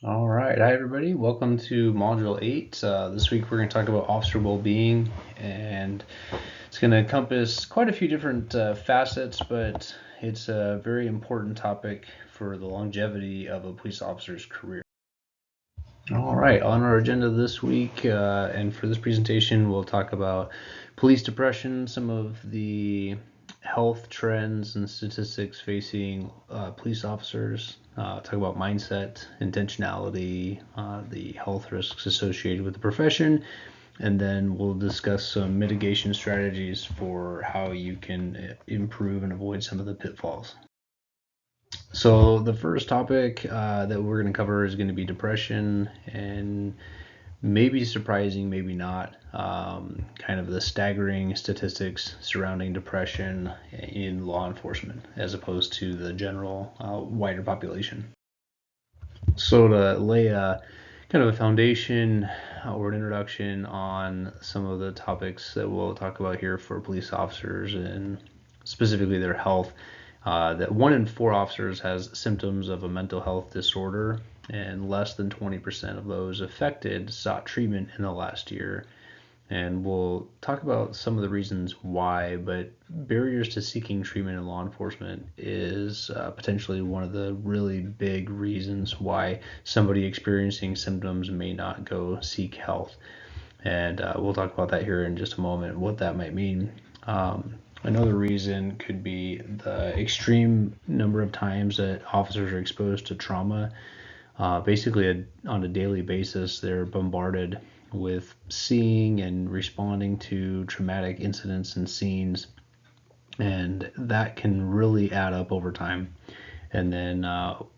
All right. Hi, everybody. Welcome to Module 8. This week we're going to talk about officer well-being, and it's going to encompass quite a few different facets, but it's a very important topic for the longevity of a police officer's career. All right. On our agenda this week, and for this presentation, we'll talk about police depression, some of the health trends and statistics facing police officers, talk about mindset, intentionality, the health risks associated with the profession, and then we'll discuss some mitigation strategies for how you can improve and avoid some of the pitfalls. So the first topic that we're going to cover is going to be depression, and maybe surprising, maybe not, kind of the staggering statistics surrounding depression in law enforcement as opposed to the general wider population. So to lay a kind of a foundation or an introduction on some of the topics that we'll talk about here for police officers and specifically their health, that 1 in 4 officers has symptoms of a mental health disorder, and less than 20% of those affected sought treatment in the last year. And we'll talk about some of the reasons why, but barriers to seeking treatment in law enforcement is potentially one of the really big reasons why somebody experiencing symptoms may not go seek health. And we'll talk about that here in just a moment, what that might mean. Another reason could be the extreme number of times that officers are exposed to trauma. Basically, on a daily basis, they're bombarded with seeing and responding to traumatic incidents and scenes, and that can really add up over time. And then,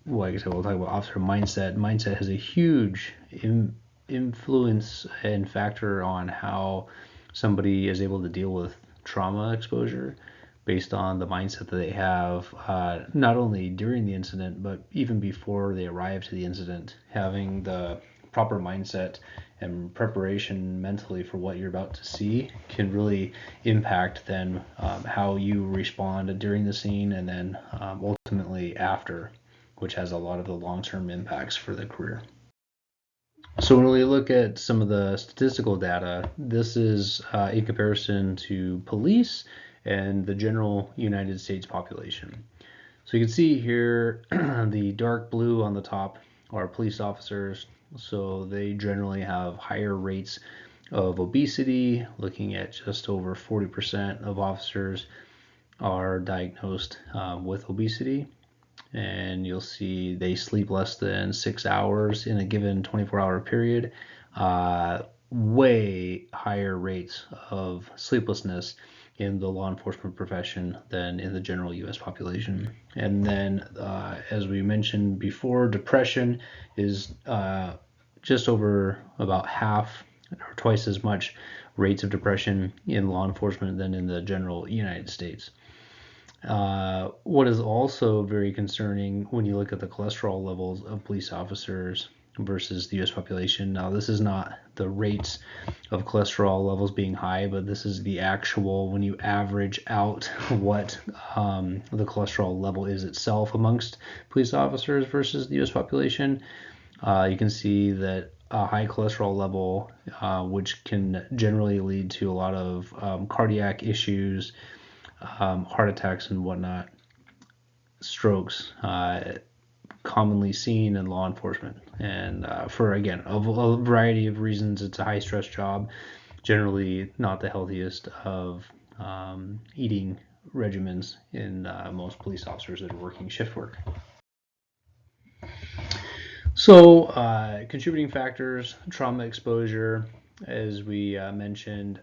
like I said, we'll talk about officer mindset. Mindset has a huge influence and factor on how somebody is able to deal with trauma exposure based on the mindset that they have, not only during the incident, but even before they arrive to the incident. Having the proper mindset and preparation mentally for what you're about to see can really impact then how you respond during the scene and then ultimately after, which has a lot of the long-term impacts for the career. So when we look at some of the statistical data, this is in comparison to police and the general United States population. So you can see here the dark blue on the top are police officers. So they generally have higher rates of obesity, looking at just over 40% of officers are diagnosed with obesity. And you'll see they sleep less than 6 hours in a given 24-hour period. Way higher rates of sleeplessness in the law enforcement profession than in the general U.S. population. And then, as we mentioned before, depression is just over about half or twice as much rates of depression in law enforcement than in the general United States. What is also very concerning when you look at the cholesterol levels of police officers versus the U.S. population. Now, this is not the rates of cholesterol levels being high, but this is the actual, when you average out what the cholesterol level is itself amongst police officers versus the U.S. population. You can see that a high cholesterol level, which can generally lead to a lot of cardiac issues, heart attacks and whatnot, strokes, commonly seen in law enforcement. And for, again, a variety of reasons, it's a high stress job, generally not the healthiest of eating regimens in most police officers that are working shift work. So contributing factors, trauma exposure, as we mentioned,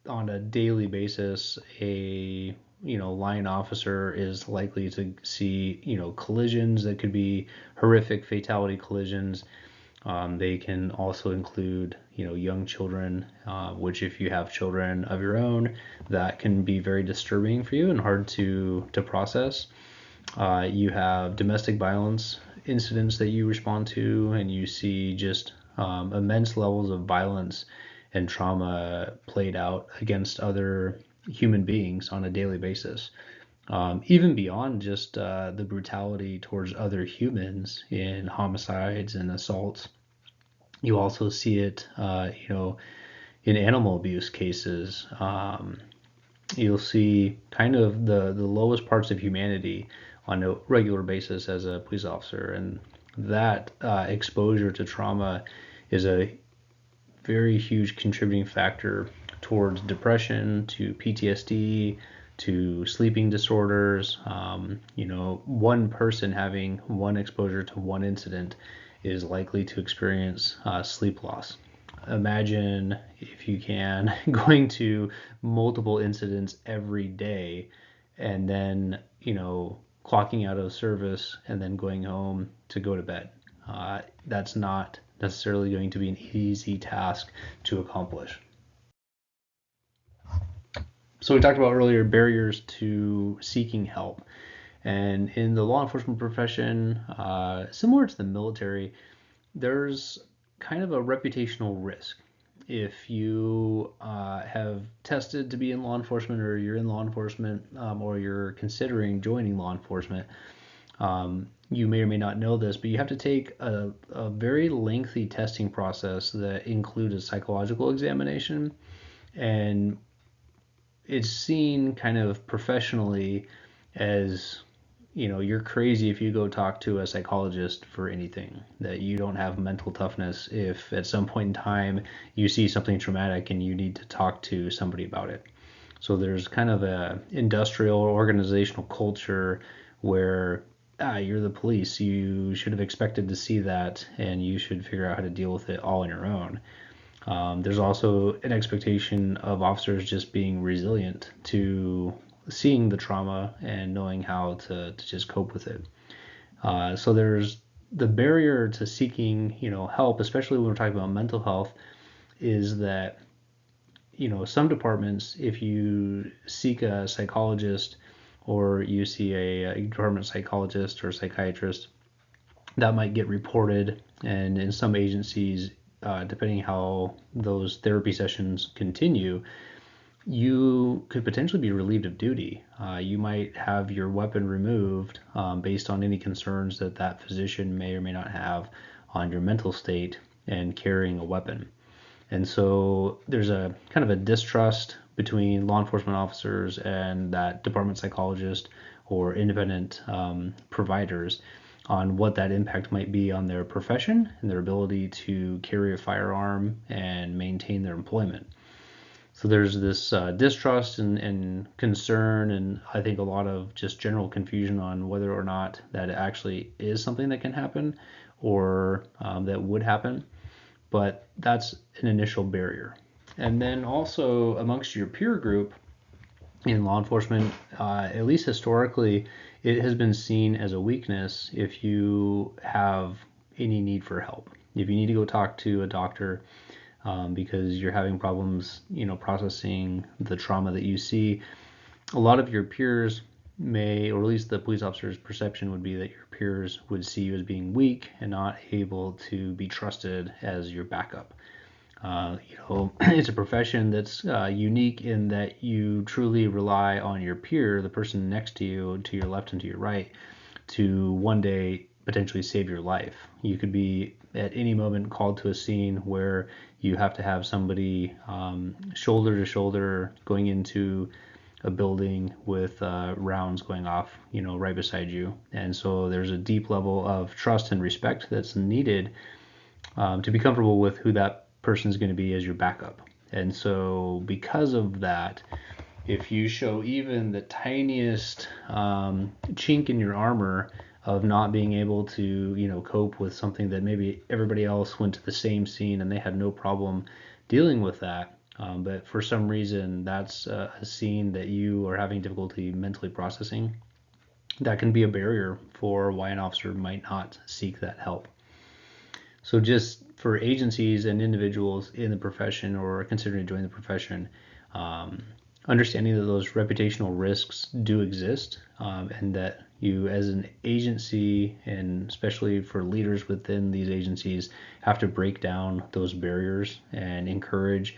on a daily basis, a line officer is likely to see collisions that could be horrific fatality collisions. They can also include young children, which if you have children of your own, that can be very disturbing for you and hard to process. You have domestic violence incidents that you respond to, and you see just immense levels of violence and trauma played out against other human beings on a daily basis. even beyond just the brutality towards other humans in homicides and assaults. You also see it, in animal abuse cases. You'll see kind of the lowest parts of humanity on a regular basis as a police officer, and that exposure to trauma is a very huge contributing factor towards depression, to PTSD, to sleeping disorders. One person having one exposure to one incident is likely to experience sleep loss. Imagine, if you can, going to multiple incidents every day and then, clocking out of service and then going home to go to bed. That's not necessarily going to be an easy task to accomplish. So we talked about earlier barriers to seeking help. And in the law enforcement profession, similar to the military, there's kind of a reputational risk. If you have tested to be in law enforcement, or you're in law enforcement, or you're considering joining law enforcement, you may or may not know this, but you have to take a very lengthy testing process that includes a psychological examination. And it's seen kind of professionally as, you're crazy if you go talk to a psychologist for anything, that you don't have mental toughness if at some point in time you see something traumatic and you need to talk to somebody about it. So there's kind of a industrial organizational culture where you're the police, you should have expected to see that, and you should figure out how to deal with it all on your own. There's also an expectation of officers just being resilient to seeing the trauma and knowing how to just cope with it. So there's the barrier to seeking, help, especially when we're talking about mental health, is that, some departments, if you seek a psychologist or you see a department psychologist or psychiatrist, that might get reported. And in some agencies, depending how those therapy sessions continue, you could potentially be relieved of duty. You might have your weapon removed based on any concerns that that physician may or may not have on your mental state and carrying a weapon. And so there's a kind of a distrust between law enforcement officers and that department psychologist or independent providers on what that impact might be on their profession and their ability to carry a firearm and maintain their employment. So there's this distrust and concern, and I think a lot of just general confusion on whether or not that actually is something that can happen or that would happen. But that's an initial barrier. And then also amongst your peer group in law enforcement, at least historically, it has been seen as a weakness if you have any need for help. If you need to go talk to a doctor because you're having problems, processing the trauma that you see, a lot of your peers may, or at least the police officer's perception would be that your peers would see you as being weak and not able to be trusted as your backup. It's a profession that's unique in that you truly rely on your peer, the person next to you, to your left and to your right, to one day potentially save your life. You could be at any moment called to a scene where you have to have somebody shoulder to shoulder going into a building with rounds going off, right beside you. And so there's a deep level of trust and respect that's needed to be comfortable with who that person is going to be as your backup. And so because of that, if you show even the tiniest chink in your armor of not being able to, cope with something that maybe everybody else went to the same scene and they had no problem dealing with that, but for some reason that's a scene that you are having difficulty mentally processing, that can be a barrier for why an officer might not seek that help. So just for agencies and individuals in the profession or considering to join the profession, understanding that those reputational risks do exist, and that you as an agency, and especially for leaders within these agencies, have to break down those barriers and encourage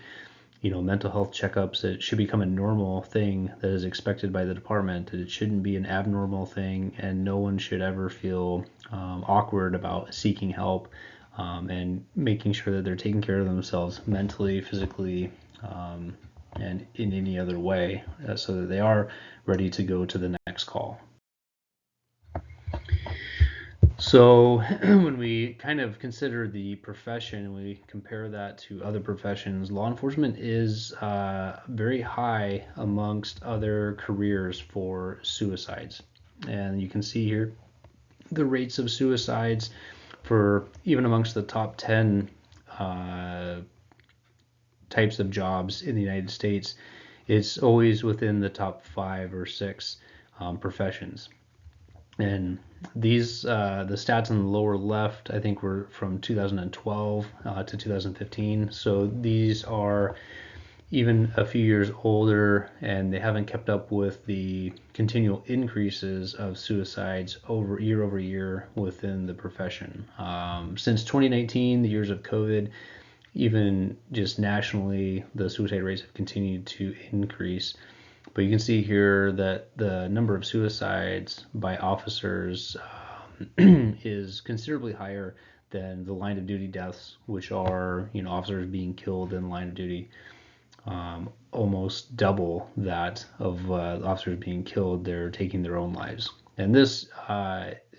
mental health checkups. It should become a normal thing that is expected by the department. It shouldn't be an abnormal thing, and no one should ever feel awkward about seeking help and making sure that they're taking care of themselves mentally, physically, and in any other way, so that they are ready to go to the next call. So when we kind of consider the profession, we compare that to other professions, law enforcement is very high amongst other careers for suicides. And you can see here the rates of suicides for even amongst the top 10 types of jobs in the United States. It's always within the top 5 or 6 professions. And these, the stats on the lower left, I think were from 2012 to 2015. So these are even a few years older, and they haven't kept up with the continual increases of suicides over year within the profession. Since 2019, the years of COVID, even just nationally, the suicide rates have continued to increase. But you can see here that the number of suicides by officers is considerably higher than the line of duty deaths, which are, officers being killed in line of duty. Almost double that of officers being killed, they're taking their own lives. And this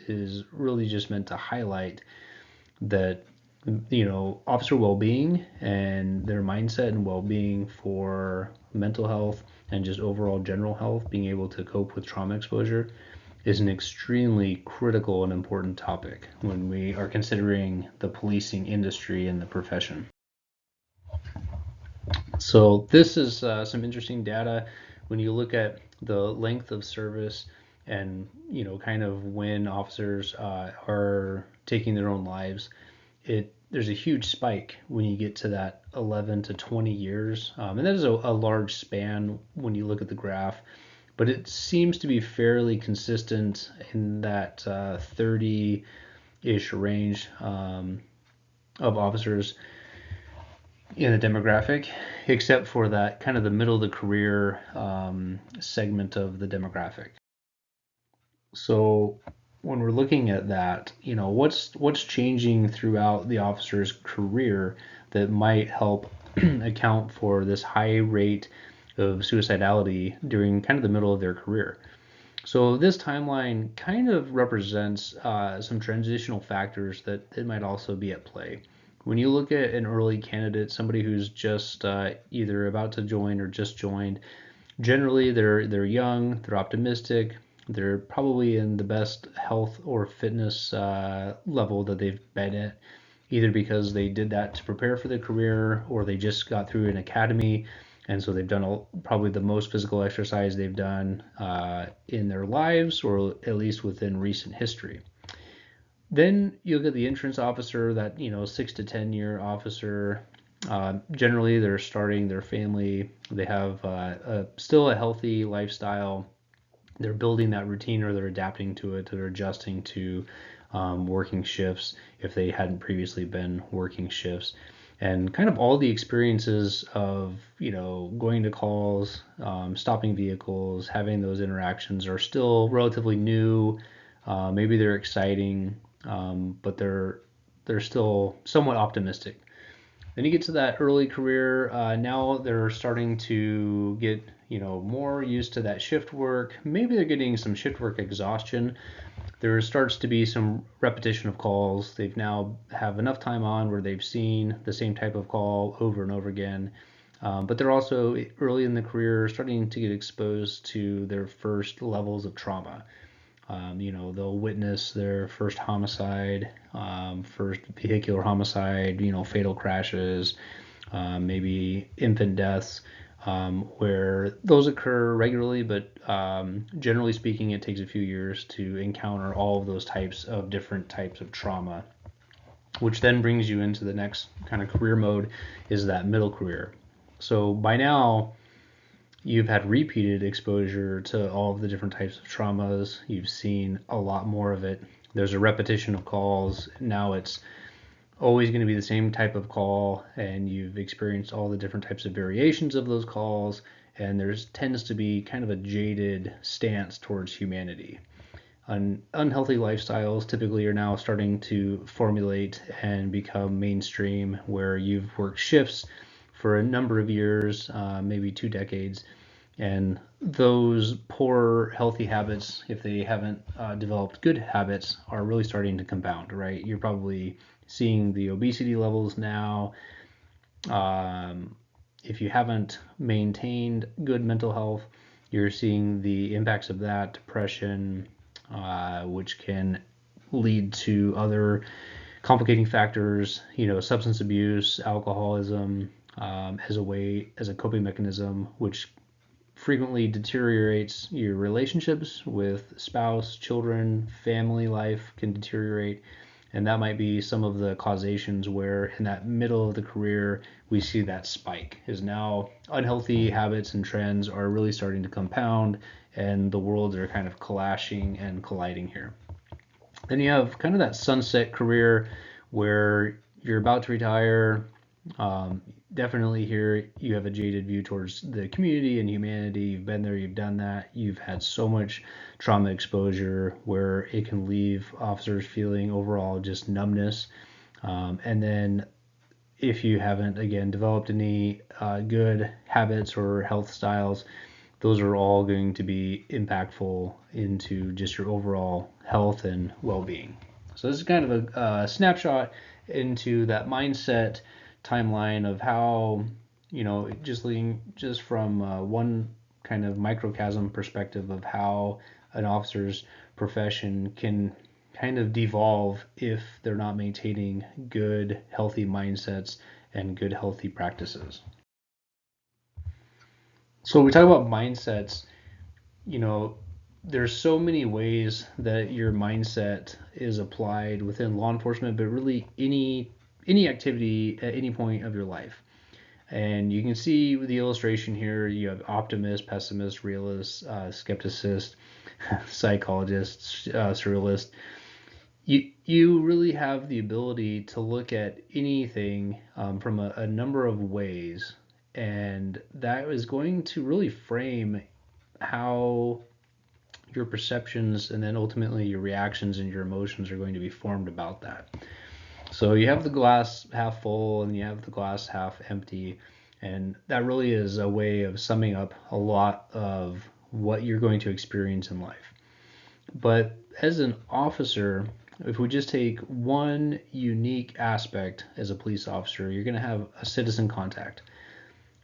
is really just meant to highlight that, officer well-being and their mindset and well-being for mental health and just overall general health, being able to cope with trauma exposure, is an extremely critical and important topic when we are considering the policing industry and the profession. So this is some interesting data when you look at the length of service and, kind of when officers are taking their own lives. There's a huge spike when you get to that 11 to 20 years, and that is a large span when you look at the graph, but it seems to be fairly consistent in that 30-ish range of officers in the demographic, except for that kind of the middle of the career segment of the demographic. So when we're looking at that, what's changing throughout the officer's career that might help account for this high rate of suicidality during kind of the middle of their career. So this timeline kind of represents some transitional factors that might also be at play. When you look at an early candidate, somebody who's just either about to join or just joined, generally they're young, they're optimistic, they're probably in the best health or fitness level that they've been at, either because they did that to prepare for their career or they just got through an academy, and so they've done probably the most physical exercise they've done in their lives, or at least within recent history. Then you look at the entrance officer, that 6 to 10 year officer. Generally, they're starting their family. They have still a healthy lifestyle. They're building that routine, or they're adapting to it. They're adjusting to working shifts if they hadn't previously been working shifts. And kind of all the experiences of, going to calls, stopping vehicles, having those interactions are still relatively new. Maybe they're exciting, but they're still somewhat optimistic. Then you get to that early career. Now they're starting to get, more used to that shift work. Maybe they're getting some shift work exhaustion. There starts to be some repetition of calls. They've now have enough time on where they've seen the same type of call over and over again. But they're also early in the career starting to get exposed to their first levels of trauma. They'll witness their first homicide, first vehicular homicide, fatal crashes, maybe infant deaths, where those occur regularly, but generally speaking, it takes a few years to encounter all of those types of different types of trauma, which then brings you into the next kind of career mode, is that middle career. So by now, you've had repeated exposure to all of the different types of traumas. You've seen a lot more of it. There's a repetition of calls. Now it's always going to be the same type of call, and you've experienced all the different types of variations of those calls, and there's tends to be kind of a jaded stance towards humanity. Unhealthy lifestyles typically are now starting to formulate and become mainstream, where you've worked shifts for a number of years, maybe 2 decades, and those poor healthy habits, if they haven't developed good habits, are really starting to compound, right? You're probably seeing the obesity levels now. If you haven't maintained good mental health, you're seeing the impacts of that, depression, which can lead to other complicating factors, substance abuse, alcoholism, as a coping mechanism, which frequently deteriorates your relationships with spouse, children, family life can deteriorate. And that might be some of the causations where in that middle of the career, we see that spike is now unhealthy habits and trends are really starting to compound, and the worlds are kind of clashing and colliding here. Then you have kind of that sunset career where you're about to retire. Definitely here you have a jaded view towards the community and humanity. You've been there, you've done that. You've had so much trauma exposure where it can leave officers feeling overall just numbness. And then if you haven't, again, developed any good habits or health styles, those are all going to be impactful into just your overall health and well-being. So this is kind of a snapshot into that mindset timeline of how, just from one kind of microcosm perspective of how an officer's profession can kind of devolve if they're not maintaining good, healthy mindsets and good, healthy practices. So when we talk about mindsets, there's so many ways that your mindset is applied within law enforcement, but really any activity at any point of your life. And you can see with the illustration here, you have optimist, pessimist, realist, skepticist, psychologist, surrealist. You really have the ability to look at anything from a number of ways, and that is going to really frame how your perceptions and then ultimately your reactions and your emotions are going to be formed about that. So you have the glass half full and you have the glass half empty, and that really is a way of summing up a lot of what you're going to experience in life. But as an officer, if we just take one unique aspect as a police officer, you're going to have a citizen contact.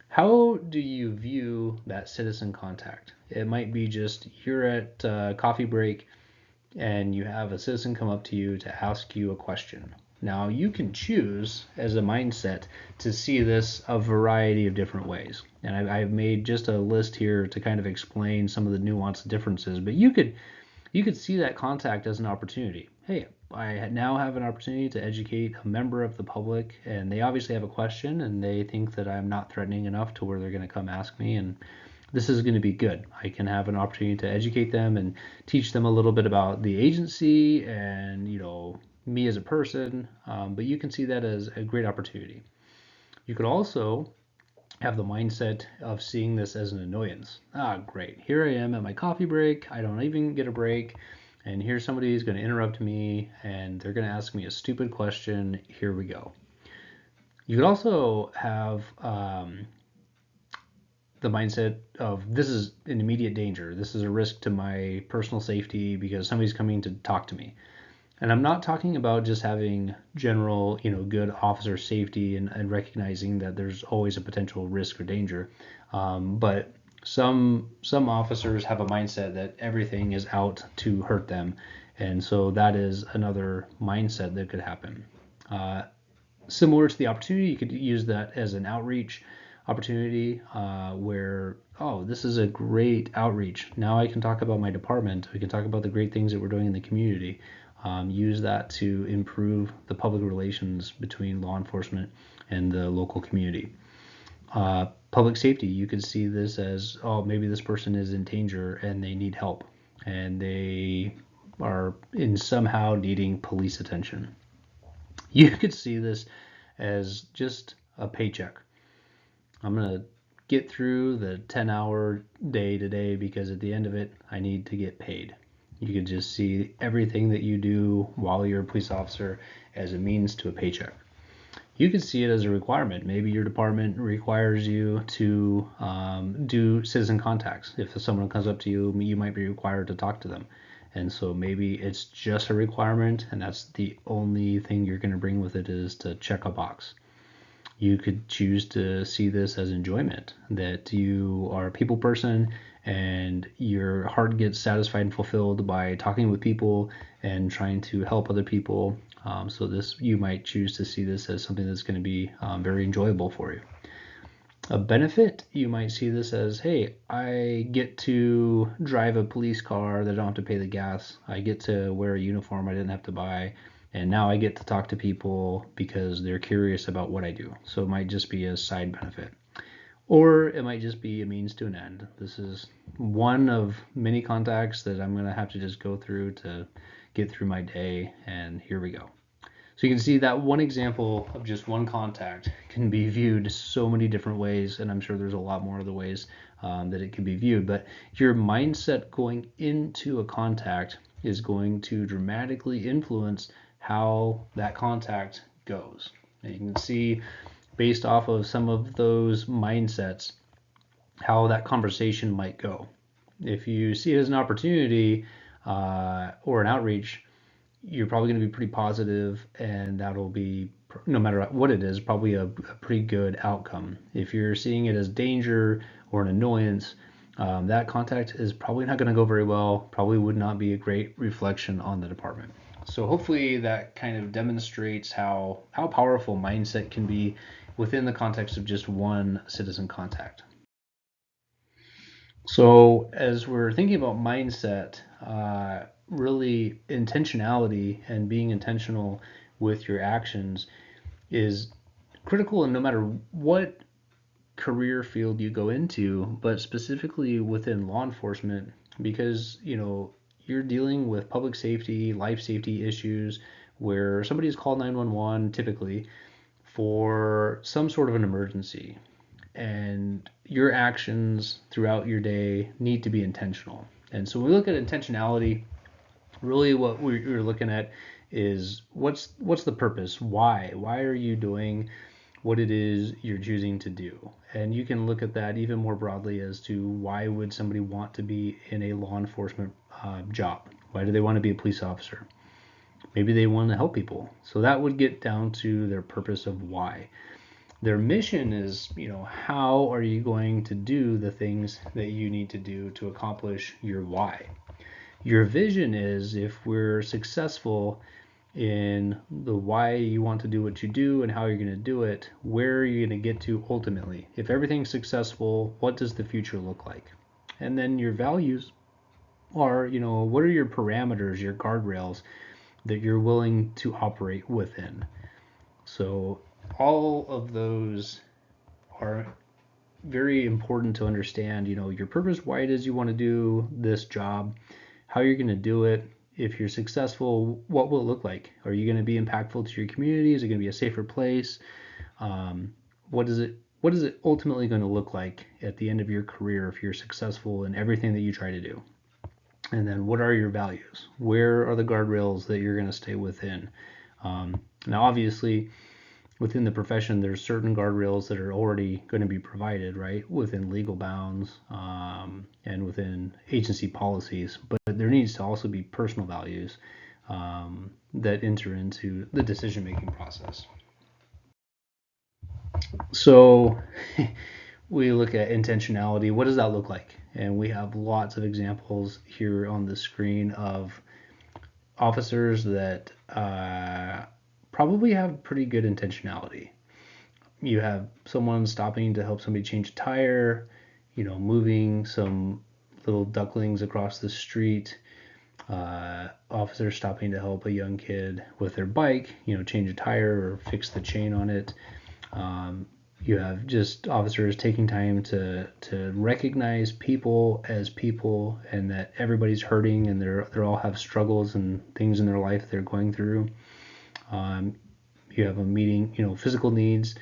How do you view that citizen contact? It might be just you're at coffee break and you have a citizen come up to you to ask you a question. Now, you can choose as a mindset to see this a variety of different ways. And I've made just a list here to kind of explain some of the nuanced differences, but you could see that contact as an opportunity. Hey, I now have an opportunity to educate a member of the public, and they obviously have a question, and they think that I'm not threatening enough to where they're going to come ask me, and this is going to be good. I can have an opportunity to educate them and teach them a little bit about the agency and, me as a person, but you can see that as a great opportunity. You could also have the mindset of seeing this as an annoyance. Great. Here I am at my coffee break. I don't even get a break. And here's somebody who's going to interrupt me and they're going to ask me a stupid question. Here we go. You could also have the mindset of this is an immediate danger. This is a risk to my personal safety because somebody's coming to talk to me. And I'm not talking about just having general, good officer safety and recognizing that there's always a potential risk or danger. But some officers have a mindset that everything is out to hurt them. And so that is another mindset that could happen. Similar to the opportunity, you could use that as an outreach opportunity where, this is a great outreach. Now I can talk about my department. We can talk about the great things that we're doing in the community. Use that to improve the public relations between law enforcement and the local community. Public safety, you could see this as, maybe this person is in danger and they need help and they are in somehow needing police attention. You could see this as just a paycheck. I'm going to get through the 10-hour day today because at the end of it, I need to get paid. You could just see everything that you do while you're a police officer as a means to a paycheck. You could see it as a requirement. Maybe your department requires you to do citizen contacts. If someone comes up to you, you might be required to talk to them. And so maybe it's just a requirement, and that's the only thing you're going to bring with it is to check a box. You could choose to see this as enjoyment, that you are a people person and your heart gets satisfied and fulfilled by talking with people and trying to help other people. So this, you might choose to see this as something that's going to be very enjoyable for you. A benefit, you might see this as, hey, I get to drive a police car that I don't have to pay the gas. I get to wear a uniform I didn't have to buy. And now I get to talk to people because they're curious about what I do. So it might just be a side benefit. Or it might just be a means to an end. This is one of many contacts that I'm going to have to just go through to get through my day. And here we go. So you can see that one example of just one contact can be viewed so many different ways, and I'm sure there's a lot more other ways that it can be viewed. But your mindset going into a contact is going to dramatically influence how that contact goes. And you can see based off of some of those mindsets how that conversation might go. If you see it as an opportunity or an outreach, you're probably going to be pretty positive, and that'll be, no matter what it is, probably a pretty good outcome. If you're seeing it as danger or an annoyance, that contact is probably not going to go very well, probably would not be a great reflection on the department. So hopefully that kind of demonstrates how powerful mindset can be within the context of just one citizen contact. So as we're thinking about mindset, really intentionality and being intentional with your actions is critical, and no matter what career field you go into, but specifically within law enforcement, because you're dealing with public safety, life safety issues where somebody's called 911 typically for some sort of an emergency, and your actions throughout your day need to be intentional. And so when we look at intentionality, really what we're looking at is what's the purpose? Why are you doing what it is you're choosing to do? And you can look at that even more broadly as to why would somebody want to be in a law enforcement job? Why do they want to be a police officer? Maybe they want to help people. So that would get down to their purpose of why. Their mission is, how are you going to do the things that you need to do to accomplish your why? Your vision is, if we're successful in the why you want to do what you do and how you're going to do it, where are you going to get to ultimately? If everything's successful, what does the future look like? And then your values are, what are your parameters, your guardrails that you're willing to operate within? So all of those are very important to understand, your purpose, why it is you want to do this job, how you're going to do it. If you're successful, what will it look like? Are you going to be impactful to your community? Is it going to be a safer place? What is it ultimately going to look like at the end of your career if you're successful in everything that you try to do? And then what are your values? Where are the guardrails that you're going to stay within? Now, obviously, within the profession, there's certain guardrails that are already going to be provided, right, within legal bounds and within agency policies. But there needs to also be personal values that enter into the decision-making process. So we look at intentionality. What does that look like? And we have lots of examples here on the screen of officers that probably have pretty good intentionality. You have someone stopping to help somebody change a tire, moving some little ducklings across the street, officers stopping to help a young kid with their bike, change a tire or fix the chain on it. You have just officers taking time to recognize people as people, and that everybody's hurting and they all have struggles and things in their life they're going through. you have a meeting, physical needs.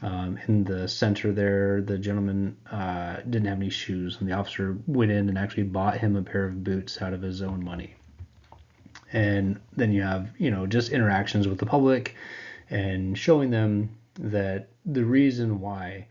In the center there, the gentleman didn't have any shoes, and the officer went in and actually bought him a pair of boots out of his own money. And then you have, just interactions with the public and showing them that the reason why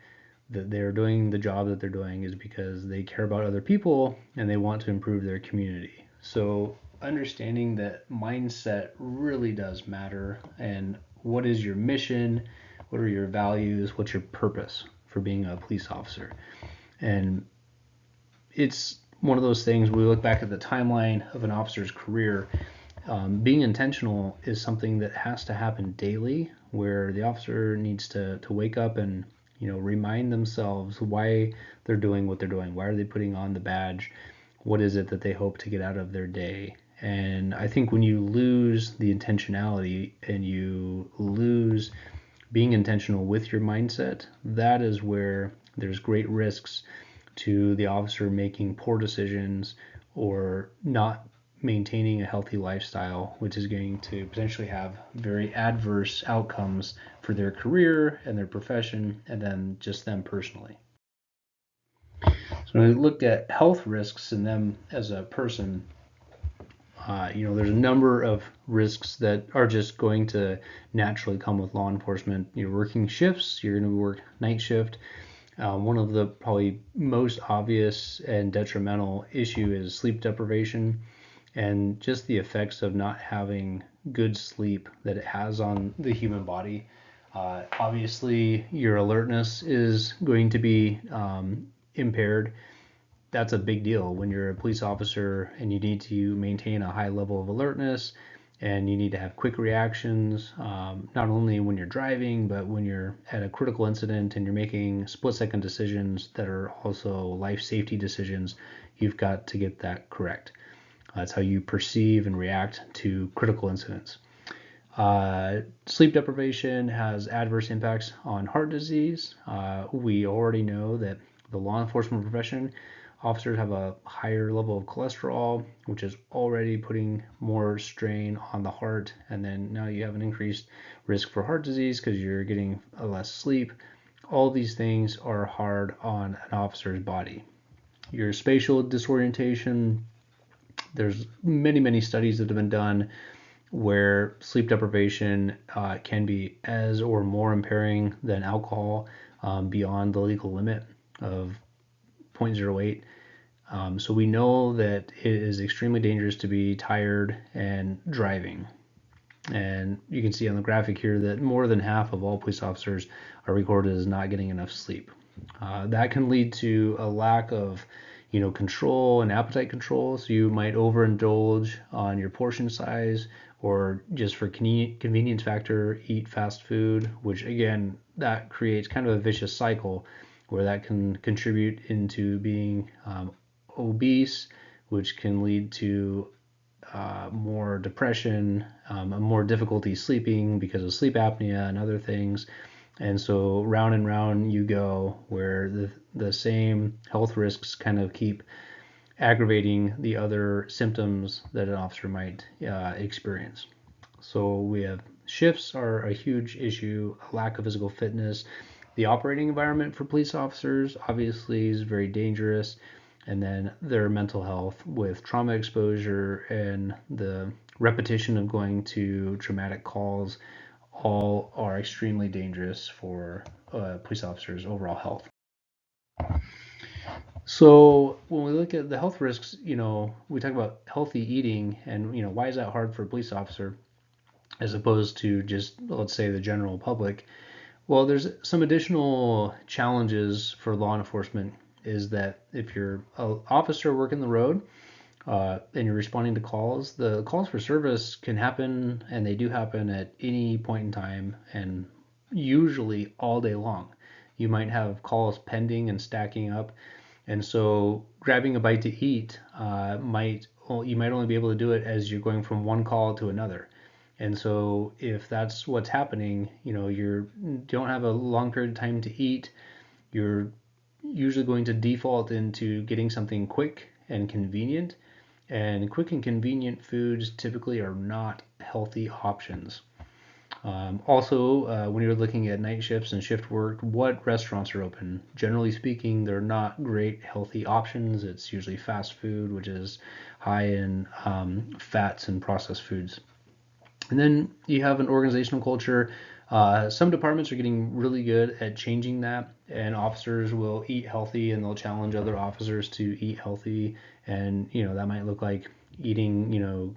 that they're doing the job that they're doing is because they care about other people and they want to improve their community. So understanding that mindset really does matter, and what is your mission, what are your values, what's your purpose for being a police officer. And it's one of those things, we look back at the timeline of an officer's career, being intentional is something that has to happen daily, where the officer needs to wake up and remind themselves why they're doing what they're doing. Why are they putting on the badge? What is it that they hope to get out of their day? And I think when you lose the intentionality and you lose being intentional with your mindset, that is where there's great risks to the officer making poor decisions or not maintaining a healthy lifestyle, which is going to potentially have very adverse outcomes for their career and their profession, and then just them personally. So when we look at health risks in them as a person, there's a number of risks that are just going to naturally come with law enforcement. You're working shifts, you're going to work night shift. One of the probably most obvious and detrimental issue is sleep deprivation, and just the effects of not having good sleep that it has on the human body. Obviously, your alertness is going to be impaired. That's a big deal when you're a police officer and you need to maintain a high level of alertness, and you need to have quick reactions, not only when you're driving, but when you're at a critical incident and you're making split-second decisions that are also life safety decisions. You've got to get that correct. That's how you perceive and react to critical incidents. Sleep deprivation has adverse impacts on heart disease. We already know that the law enforcement profession, officers have a higher level of cholesterol, which is already putting more strain on the heart. And then now you have an increased risk for heart disease because you're getting less sleep. All these things are hard on an officer's body. Your spatial disorientation, there's many studies that have been done where sleep deprivation can be as or more impairing than alcohol, beyond the legal limit of 0.08. So we know that it is extremely dangerous to be tired and driving. And you can see on the graphic here that more than half of all police officers are recorded as not getting enough sleep. That can lead to a lack of control and appetite control. So you might overindulge on your portion size, or just for convenience factor, eat fast food, which again, that creates kind of a vicious cycle where that can contribute into being obese, which can lead to more depression, more difficulty sleeping because of sleep apnea and other things. And so round and round you go, where the same health risks kind of keep aggravating the other symptoms that an officer might experience. So we have shifts are a huge issue, a lack of physical fitness. The operating environment for police officers obviously is very dangerous. And then their mental health with trauma exposure and the repetition of going to traumatic calls all are extremely dangerous for police officers' overall health. So when we look at the health risks, we talk about healthy eating, and why is that hard for a police officer as opposed to just, let's say, the general public? Well, there's some additional challenges for law enforcement. Is that if you're an officer working the road and you're responding to calls, the calls for service can happen, and they do happen at any point in time, and usually all day long. You might have calls pending and stacking up, and so grabbing a bite to eat you might only be able to do it as you're going from one call to another. And so if that's what's happening, you don't have a long period of time to eat, you're usually going to default into getting something quick and convenient. And quick and convenient foods typically are not healthy options. Also, when you're looking at night shifts and shift work, what restaurants are open? Generally speaking, they're not great healthy options. It's usually fast food, which is high in fats and processed foods. And then you have an organizational culture. Some departments are getting really good at changing that, and officers will eat healthy and they'll challenge other officers to eat healthy. And, that might look like eating,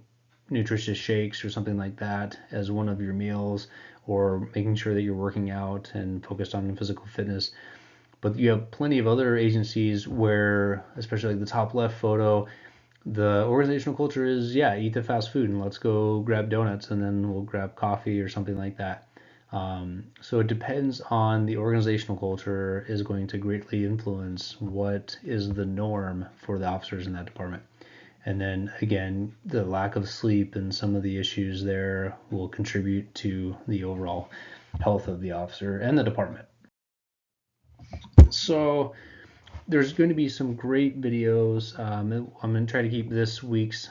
nutritious shakes or something like that as one of your meals, or making sure that you're working out and focused on physical fitness. But you have plenty of other agencies where, especially like the top left photo, the organizational culture is, yeah, eat the fast food and let's go grab donuts and then we'll grab coffee or something like that. So it depends on the organizational culture is going to greatly influence what is the norm for the officers in that department. And then again, the lack of sleep and some of the issues there will contribute to the overall health of the officer and the department. So there's going to be some great videos. I'm going to try to keep this week's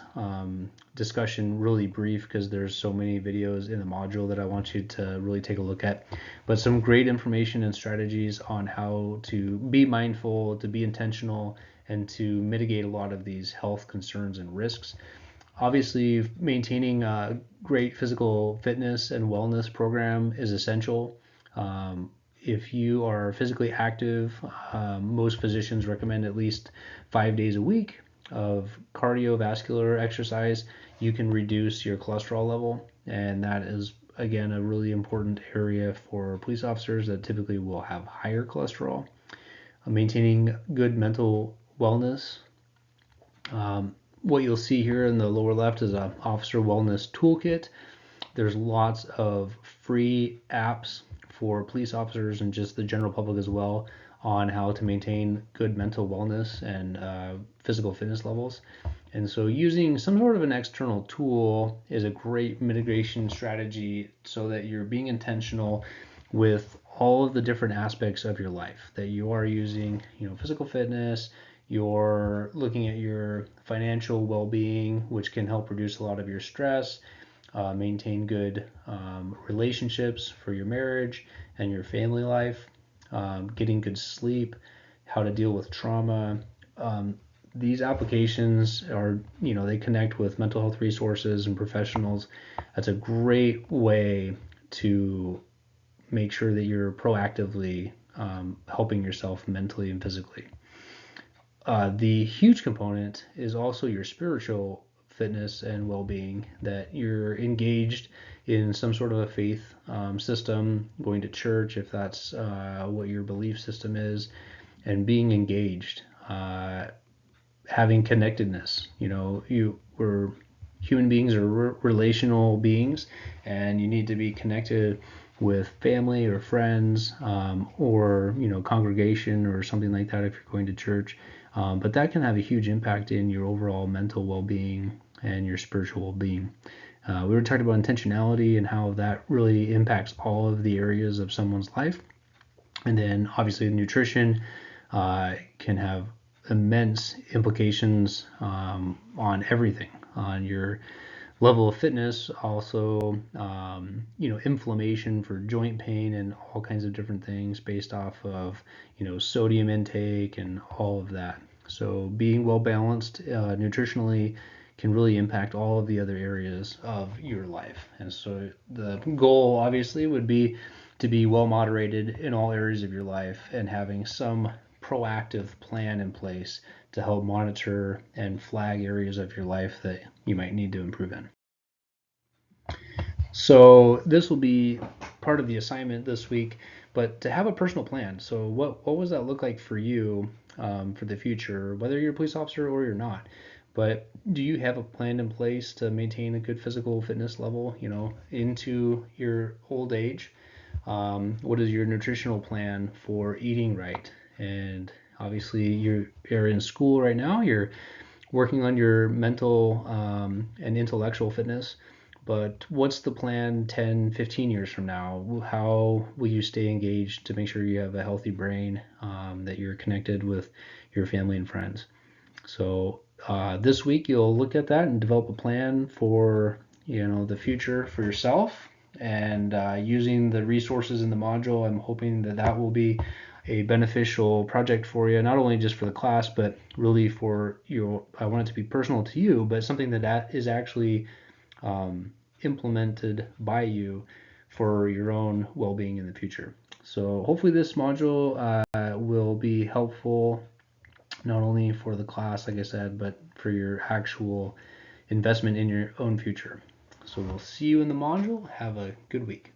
discussion really brief because there's so many videos in the module that I want you to really take a look at. But some great information and strategies on how to be mindful, to be intentional, and to mitigate a lot of these health concerns and risks. Obviously, maintaining a great physical fitness and wellness program is essential. If you are physically active, most physicians recommend at least 5 days a week of cardiovascular exercise. You can reduce your cholesterol level, and that is, again, a really important area for police officers that typically will have higher cholesterol. Maintaining good mental wellness. What you'll see here in the lower left is an officer wellness toolkit. There's lots of free apps for police officers and just the general public as well on how to maintain good mental wellness and physical fitness levels. And so using some sort of an external tool is a great mitigation strategy so that you're being intentional with all of the different aspects of your life that you are using, physical fitness, you're looking at your financial well-being, which can help reduce a lot of your stress, maintain good relationships for your marriage and your family life, getting good sleep, how to deal with trauma. These applications are, they connect with mental health resources and professionals. That's a great way to make sure that you're proactively helping yourself mentally and physically. The huge component is also your spiritual fitness and well-being, that you're engaged in some sort of a faith system, going to church if that's what your belief system is, and being engaged, having connectedness. We're human beings are relational beings, and you need to be connected with family or friends, or congregation or something like that if you're going to church. But that can have a huge impact in your overall mental well-being and your spiritual well-being. We were talking about intentionality and how that really impacts all of the areas of someone's life. And then obviously nutrition can have immense implications on everything, on your level of fitness, also inflammation for joint pain and all kinds of different things based off of sodium intake and all of that. So being well balanced nutritionally can really impact all of the other areas of your life. And so the goal obviously would be to be well moderated in all areas of your life and having some proactive plan in place to help monitor and flag areas of your life that you might need to improve in. So this will be part of the assignment this week, but to have a personal plan. So what does that look like for you for the future, whether you're a police officer or you're not? But do you have a plan in place to maintain a good physical fitness level, into your old age? What is your nutritional plan for eating right? And obviously you're in school right now. You're working on your mental and intellectual fitness. But what's the plan 10, 15 years from now? How will you stay engaged to make sure you have a healthy brain, that you're connected with your family and friends? So this week you'll look at that and develop a plan for the future for yourself and using the resources in the module. I'm hoping that that will be a beneficial project for you, not only just for the class, but really for your, I want it to be personal to you, but something that is actually implemented by you for your own well-being in the future. So hopefully this module will be helpful not only for the class, like I said, but for your actual investment in your own future. So we'll see you in the module. Have a good week.